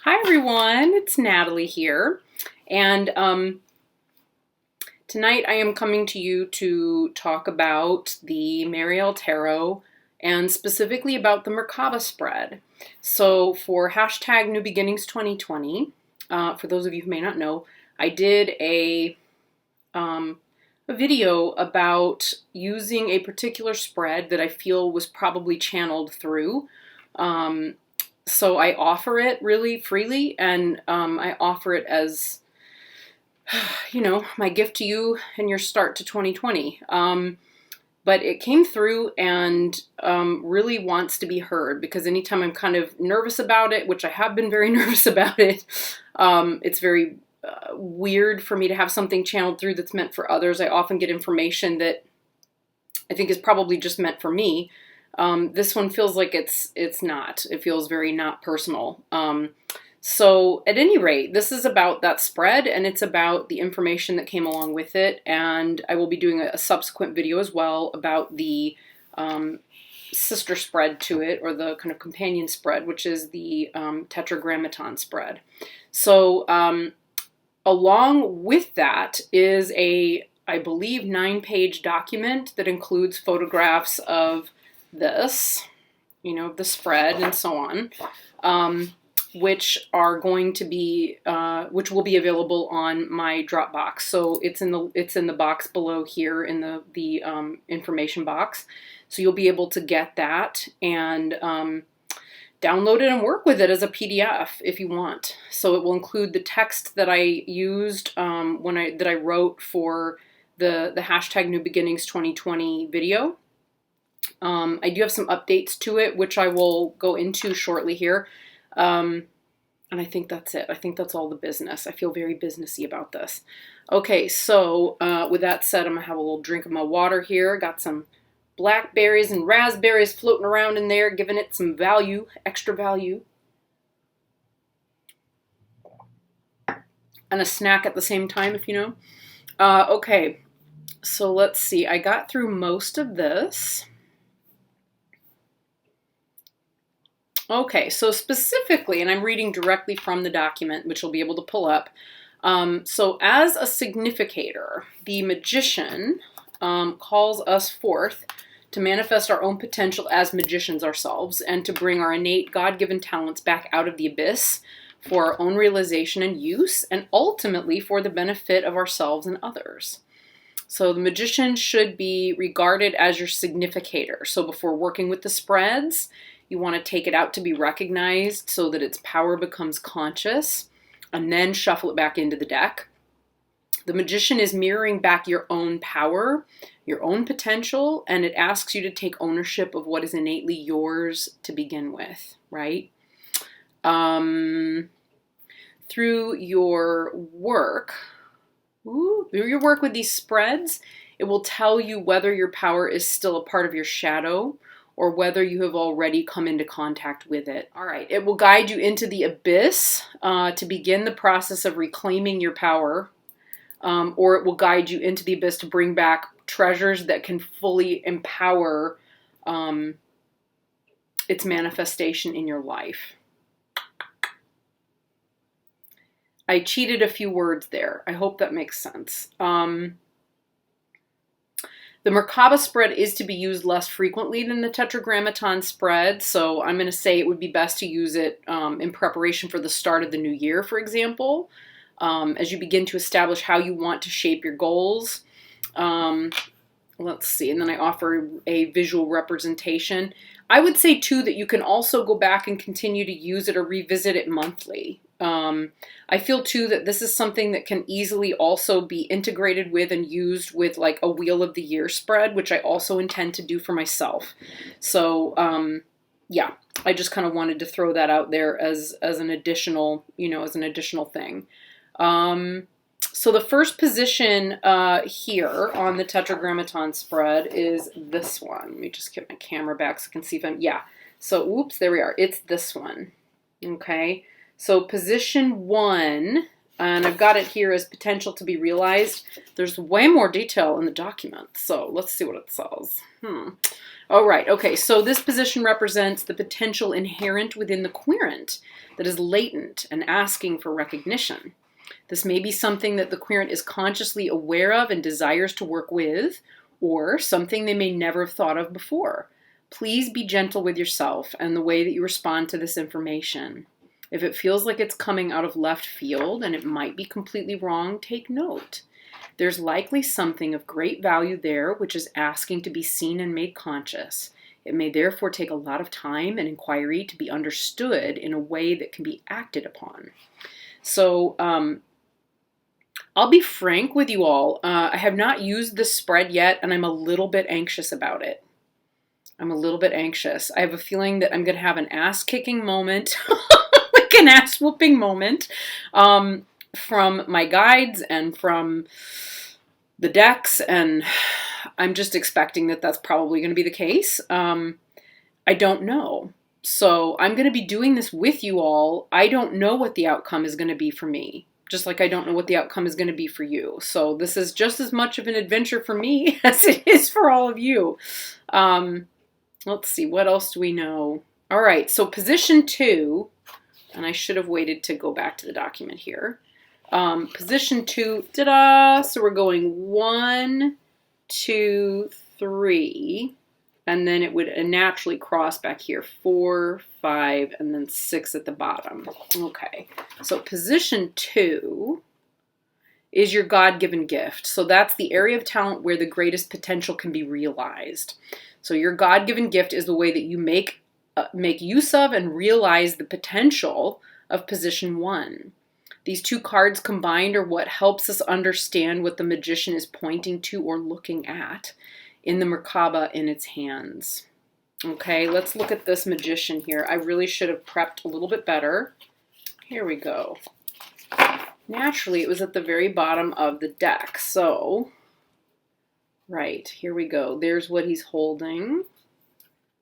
Hi everyone, it's Natalie here, and tonight I am coming to you to talk about the Mariel Tarot and specifically about the Merkabah spread. So for hashtag New Beginnings 2020, for those of you who may not know, I did a video about using a particular spread that I feel was probably channeled through. So I offer it really freely, and I offer it as, my gift to you and your start to 2020. But it came through and really wants to be heard, because anytime I'm kind of nervous about it, which I have been very nervous about it, it's very weird for me to have something channeled through that's meant for others. I often get information that I think is probably just meant for me. This one feels like it's not. It feels very not personal. So at any rate, this is about that spread, and it's about the information that came along with it. And I will be doing a subsequent video as well about the sister spread to it, or the kind of companion spread, which is the tetragrammatonspread. So along with that is I believe, 9-page document that includes photographs of this, the spread and so on, which are going to be, which will be available on my Dropbox. So it's in the box below here in the information box. So you'll be able to get that and download it and work with it as a PDF if you want. So it will include the text that I used that I wrote for the hashtag New Beginnings 2020 video. I do have some updates to it, which I will go into shortly here. And I think that's it. I think that's all the business. I feel very businessy about this. Okay, so with that said, I'm going to have a little drink of my water here. Got some blackberries and raspberries floating around in there, giving it some value, extra value. And a snack at the same time, if you know. Okay, so let's see. I got through most of this. Okay, so specifically, and I'm reading directly from the document, which you'll be able to pull up. So as a significator, the magician calls us forth to manifest our own potential as magicians ourselves, and to bring our innate God-given talents back out of the abyss for our own realization and use, and ultimately for the benefit of ourselves and others. So the magician should be regarded as your significator. So before working with the spreads, you want to take it out to be recognized so that its power becomes conscious, and then shuffle it back into the deck. The magician is mirroring back your own power, your own potential, and it asks you to take ownership of what is innately yours to begin with, right? Through your work with these spreads, it will tell you whether your power is still a part of your shadow, or whether you have already come into contact with it. All right, it will guide you into the abyss to begin the process of reclaiming your power, or it will guide you into the abyss to bring back treasures that can fully empower its manifestation in your life. I cheated a few words there. I hope that makes sense. The Merkabah spread is to be used less frequently than the tetragrammaton spread, so I'm going to say it would be best to use it in preparation for the start of the new year, for example, as you begin to establish how you want to shape your goals. Let's see, and then I offer a visual representation. I would say, too, that you can also go back and continue to use it or revisit it monthly. I feel, too, that this is something that can easily also be integrated with and used with like a Wheel of the Year spread, which I also intend to do for myself. So, yeah, I just kind of wanted to throw that out there as an additional, thing. So the first position here on the tetragrammaton spread is this one. Let me just get my camera back so I can see if so, oops, there we are. It's this one. Okay. So position 1, and I've got it here as potential to be realized. There's way more detail in the document, so let's see what it says. All right. Okay. So this position represents the potential inherent within the querent that is latent and asking for recognition. This may be something that the querent is consciously aware of and desires to work with, or something they may never have thought of before. Please be gentle with yourself and the way that you respond to this information. If it feels like it's coming out of left field and it might be completely wrong, take note. There's likely something of great value there which is asking to be seen and made conscious. It may therefore take a lot of time and inquiry to be understood in a way that can be acted upon. So I'll be frank with you all. I have not used this spread yet, and I'm a little bit anxious about it. I'm a little bit anxious. I have a feeling that I'm going to have an ass-kicking moment, like an ass-whooping moment, from my guides and from the decks, and I'm just expecting that that's probably going to be the case. I don't know. So I'm going to be doing this with you all. I don't know what the outcome is going to be for me, just like I don't know what the outcome is going to be for you. So this is just as much of an adventure for me as it is for all of you. Let's see, what else do we know? All right, so position 2, and I should have waited to go back to the document here. Position 2, ta-da! So we're going 1, 2, 3, and then it would naturally cross back here, 4, 5, and then 6 at the bottom. Okay, so position 2 is your God-given gift. So that's the area of talent where the greatest potential can be realized. So your God-given gift is the way that you make use of and realize the potential of position 1. These two cards combined are what helps us understand what the magician is pointing to or looking at in the Merkabah in its hands. Okay, let's look at this magician here. I really should have prepped a little bit better. Here we go. Naturally, it was at the very bottom of the deck. So, right, here we go. There's what he's holding.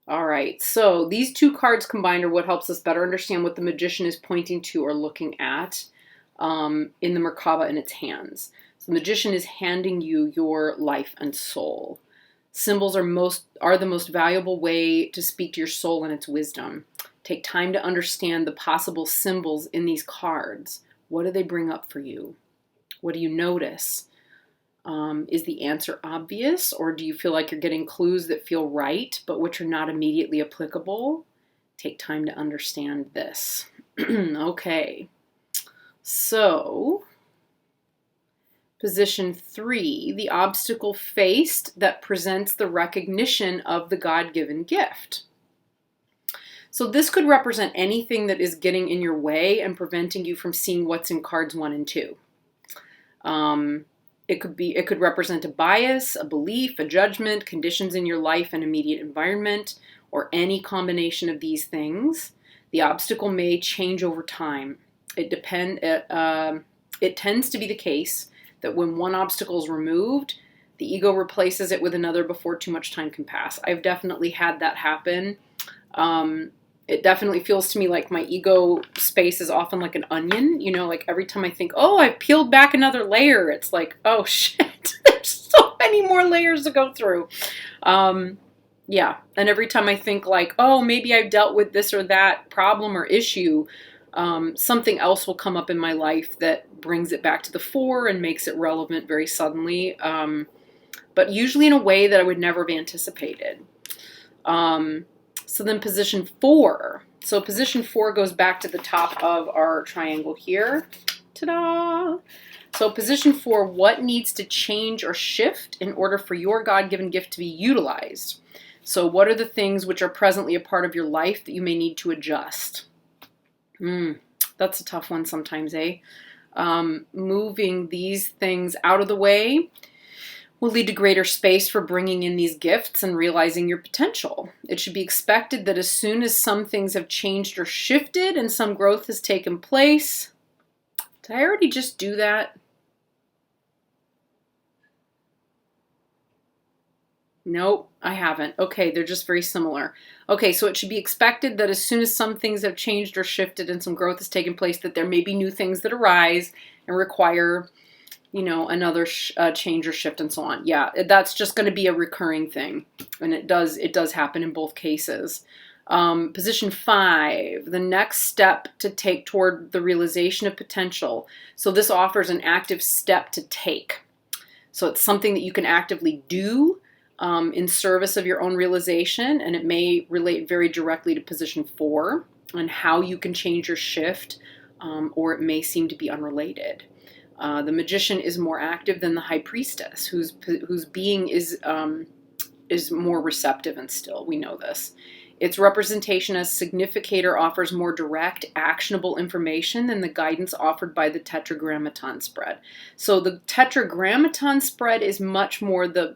All right, so these two cards combined are what helps us better understand what the magician is pointing to or looking at in the Merkabah in its hands. So the magician is handing you your life and soul. Symbols are the most valuable way to speak to your soul and its wisdom. Take time to understand the possible symbols in these cards. What do they bring up for you? What do you notice? Is the answer obvious, or do you feel like you're getting clues that feel right, but which are not immediately applicable? Take time to understand this. Okay, so position 3, the obstacle faced that presents the recognition of the God-given gift. So this could represent anything that is getting in your way and preventing you from seeing what's in cards 1 and 2. It could represent a bias, a belief, a judgment, conditions in your life and immediate environment, or any combination of these things. The obstacle may change over time. It tends to be the case that when one obstacle is removed, the ego replaces it with another before too much time can pass. I've definitely had that happen. It definitely feels to me like my ego space is often like an onion. You know, like every time I think, oh, I've peeled back another layer, it's like, oh shit, there's so many more layers to go through. Yeah, and every time I think like, oh, maybe I've dealt with this or that problem or issue, something else will come up in my life that brings it back to the fore and makes it relevant very suddenly, but usually in a way that I would never have anticipated. So then position 4. So position 4 goes back to the top of our triangle here. Ta-da! So position 4, what needs to change or shift in order for your God-given gift to be utilized? So what are the things which are presently a part of your life that you may need to adjust? That's a tough one sometimes, eh? Moving these things out of the way will lead to greater space for bringing in these gifts and realizing your potential. It should be expected that as soon as some things have changed or shifted and some growth has taken place. Did I already just do that? Nope, I haven't. Okay, they're just very similar. Okay, so it should be expected that as soon as some things have changed or shifted and some growth has taken place, that there may be new things that arise and require another change or shift and so on. Yeah, that's just going to be a recurring thing. And it does happen in both cases. Position 5, the next step to take toward the realization of potential. So this offers an active step to take. So it's something that you can actively do in service of your own realization, and it may relate very directly to position 4 and how you can change your shift, or it may seem to be unrelated. The magician is more active than the high priestess, whose being is more receptive and still. We know this. Its representation as significator offers more direct, actionable information than the guidance offered by the tetragrammaton-spread. So the tetragrammaton-spread is much more the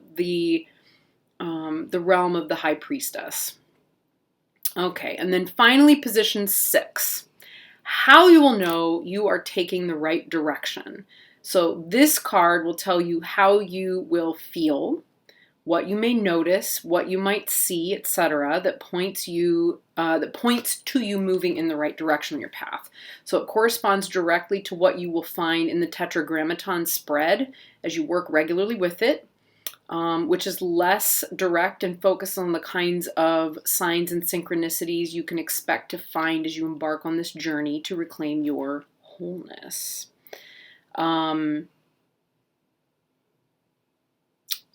realm of the high priestess. Okay, and then finally position 6. How you will know you are taking the right direction. So this card will tell you how you will feel, what you may notice, what you might see, etc., that points to you moving in the right direction on your path. So it corresponds directly to what you will find in the tetragrammaton spread as you work regularly with it, which is less direct and focused on the kinds of signs and synchronicities you can expect to find as you embark on this journey to reclaim your wholeness.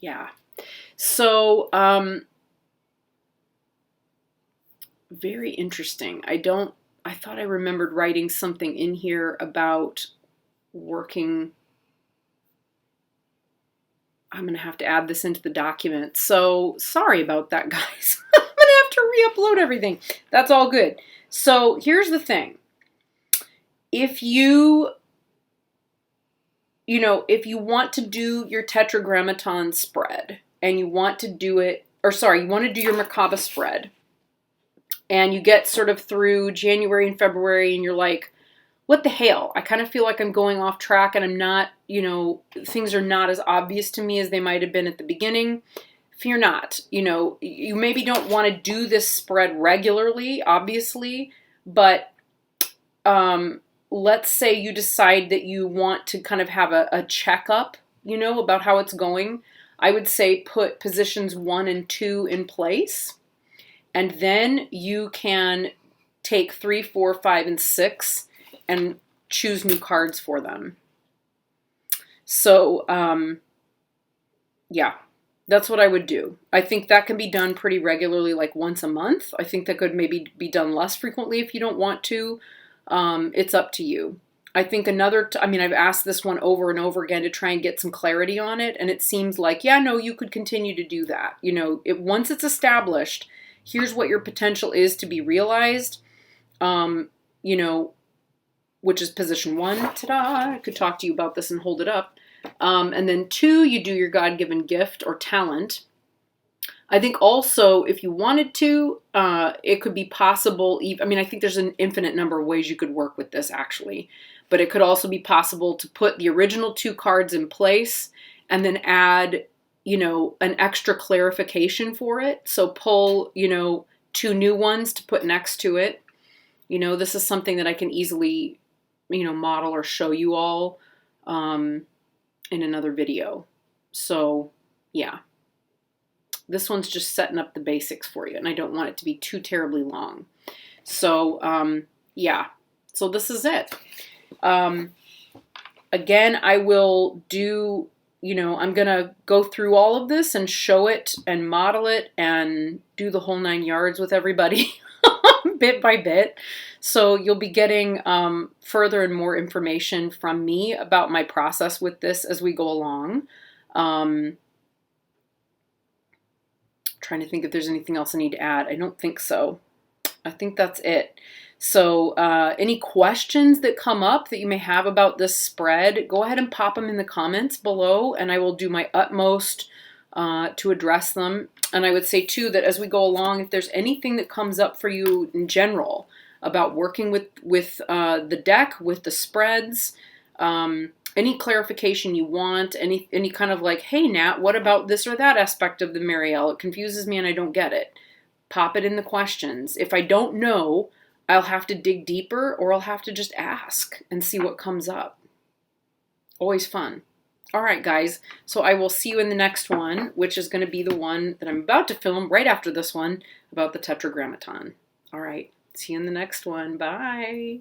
Yeah. So, very interesting. I thought I remembered writing something in here about working. I'm going to have to add this into the document. So sorry about that, guys. I'm going to have to re-upload everything. That's all good. So here's the thing. If you want to do your tetragrammaton spread and you want to do it, you want to do your Merkabah spread and you get sort of through January and February and you're like, what the hell? I kind of feel like I'm going off track and I'm not, things are not as obvious to me as they might have been at the beginning. Fear not. You maybe don't want to do this spread regularly, obviously, but let's say you decide that you want to kind of have a checkup, about how it's going. I would say put positions 1 and 2 in place, and then you can take 3, 4, 5, and 6 and choose new cards for them. So, yeah, that's what I would do. I think that can be done pretty regularly, like once a month. I think that could maybe be done less frequently if you don't want to. It's up to you. I think I've asked this one over and over again to try and get some clarity on it, and it seems like, you could continue to do that. Once it's established, here's what your potential is to be realized, which is position 1. Ta-da! I could talk to you about this and hold it up. And then 2, you do your God-given gift or talent. I think also, if you wanted to, it could be possible. I think there's an infinite number of ways you could work with this, actually. But it could also be possible to put the original 2 cards in place and then add, an extra clarification for it. So pull, 2 new ones to put next to it. This is something that I can easily, model or show you all in another video. So, yeah. This one's just setting up the basics for you, and I don't want it to be too terribly long. So, yeah. So this is it. Again, I will do, I'm going to go through all of this and show it and model it and do the whole 9 yards with everybody bit by bit. So you'll be getting further and more information from me about my process with this as we go along. Trying to think if there's anything else I need to add. I don't think so. I think that's it. So any questions that come up that you may have about this spread, go ahead and pop them in the comments below, and I will do my utmost to address them. And I would say, too, that as we go along, if there's anything that comes up for you in general about working with the deck, with the spreads, any clarification you want, any kind of like, hey, Nat, what about this or that aspect of the Marielle? It confuses me and I don't get it. Pop it in the questions. If I don't know, I'll have to dig deeper, or I'll have to just ask and see what comes up. Always fun. All right, guys. So I will see you in the next one, which is going to be the one that I'm about to film right after this one about the tetragrammaton. All right. See you in the next one. Bye.